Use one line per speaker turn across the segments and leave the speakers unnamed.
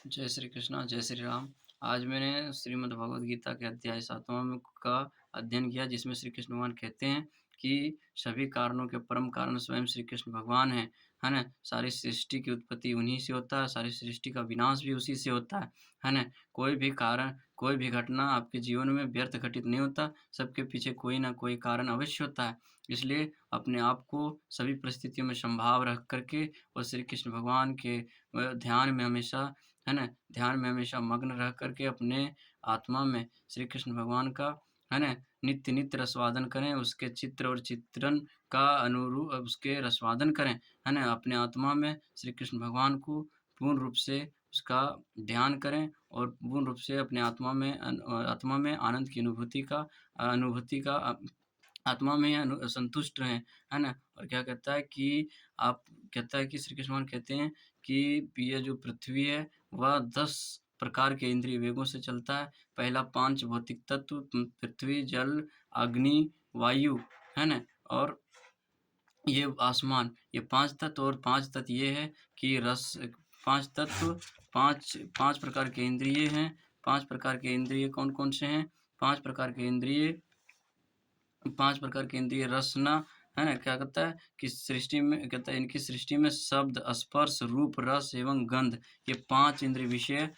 जय श्री कृष्णा, जय श्री राम। आज मैंने श्रीमद् भगवद गीता के अध्याय 7वाँ में का अध्ययन किया जिसमें श्री कृष्ण भगवान कहते हैं कि सभी कारणों के परम कारण स्वयं श्री कृष्ण भगवान हैं, है ना? सारी सृष्टि की उत्पत्ति उन्हीं से होता है, सारी सृष्टि का विनाश भी उसी से होता है ना? कोई भी कारण, कोई भी घटना आपके जीवन में व्यर्थ घटित नहीं होता, सबके पीछे कोई न कोई कारण अवश्य होता है। इसलिए अपने आप को सभी परिस्थितियों में संभाव रख कर के और श्री कृष्ण भगवान के ध्यान में हमेशा, है ना? ध्यान में हमेशा मग्न रह कर के अपने आत्मा में श्री कृष्ण भगवान का, है ना? नित्य-नित्य रसवादन करें, उसके चित्र और चित्रण का उसके रसवादन करें, है ना? अपने आत्मा में श्री कृष्ण भगवान को पूर्ण रूप से उसका ध्यान करें और पूर्ण रूप से अपने आत्मा में आनंद की अनुभूति का आत्मा में संतुष्ट रहें, है ना? और क्या कहता है कि आप कहता है कि श्री कृष्ण भगवान कहते हैं कि ये जो पृथ्वी है, वह 10 प्रकार के इंद्रिय वेगों से चलता है। पहला 5 भौतिक तत्व पृथ्वी, जल, अग्नि, वायु, है ना? और ये आसमान, ये 5 तत्व और 5 तत्व ये है कि 5 तत्व, 5 प्रकार के इंद्रिय हैं। 5 प्रकार के इंद्रिय कौन-कौन से हैं? 5 प्रकार के इंद्रिय 5 प्रकार के इंद्रिय रसना, है ना? क्या कहता है कि सृष्टि में कहता है इनकी सृष्टि में शब्द, स्पर्श, रूप, रस एवं गंध ये 5 इंद्रिय विषय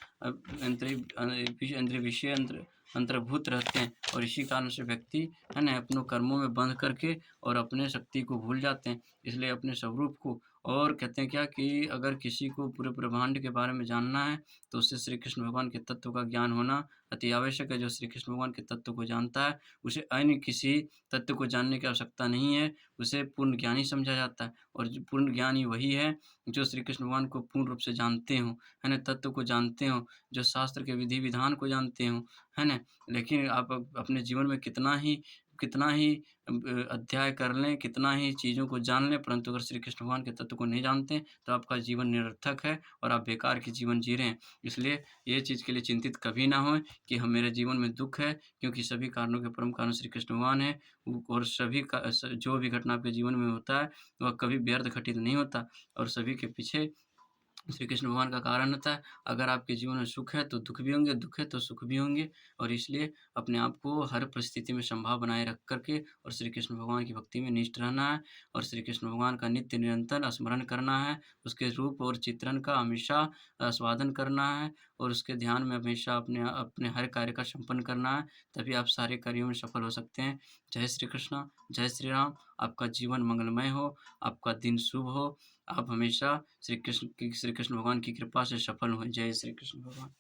अंतर्भूत रहते हैं और इसी कारण से व्यक्ति, है ना, अपने कर्मों में बंध करके और अपने शक्ति को भूल जाते हैं। इसलिए अपने स्वरूप को और कहते हैं क्या कि अगर किसी को पूरे ब्रह्मांड के बारे में जानना है, तो उससे श्री कृष्ण भगवान के तत्व का ज्ञान होना अति आवश्यक है। जो श्री कृष्ण भगवान के तत्व को जानता है, उसे अन्य किसी तत्व को जानने की आवश्यकता नहीं है, उसे पूर्ण ज्ञानी समझा जाता है और जो पूर्ण ज्ञानी वही है, जो श्री कृष्ण भगवान को पूर्ण रूप से जानते हों, है ना? तत्व को जानते हों, जो शास्त्र के विधि-विधान को जानते हों, है ना? लेकिन आप अपने जीवन में कितना ही अध्याय कर लें, कितना ही चीज़ों को जान लें, परंतु अगर श्री कृष्ण भगवान के तत्व को नहीं जानते हैं, तो आपका जीवन निरर्थक है और आप बेकार के जीवन जी रहे हैं। इसलिए ये चीज़ के लिए चिंतित कभी ना होएँ कि मेरे जीवन में दुःख है, क्योंकि सभी कारणों के परम कारण श्री कृष्ण भगवान हैं। और सभी का जो भी घटना आपके जीवन में होता है, वह कभी व्यर्थ घटित नहीं होता और सभी के पीछे श्री कृष्ण भगवान का कारण होता है। अगर आपके जीवन में सुख है, तो दुःख भी होंगे, दुःख है तो सुख भी होंगे और इसलिए अपने आप को हर परिस्थिति में संभाव बनाए रख कर के और श्री कृष्ण भगवान की भक्ति में निष्ठ रहना है और श्री कृष्ण भगवान का नित्य निरंतर स्मरण करना है। उसके रूप और चित्रण का हमेशा आस्वादन करना है और उसके ध्यान में हमेशा अपने अपने हर कार्य का संपन्न करना है, तभी आप सारे कार्यों में सफल हो सकते हैं। जय श्री कृष्ण, जय श्री राम। आपका जीवन मंगलमय हो, आपका दिन शुभ हो। आप हमेशा श्री कृष्ण भगवान की कृपा से सफल हों। जय श्री कृष्ण भगवान।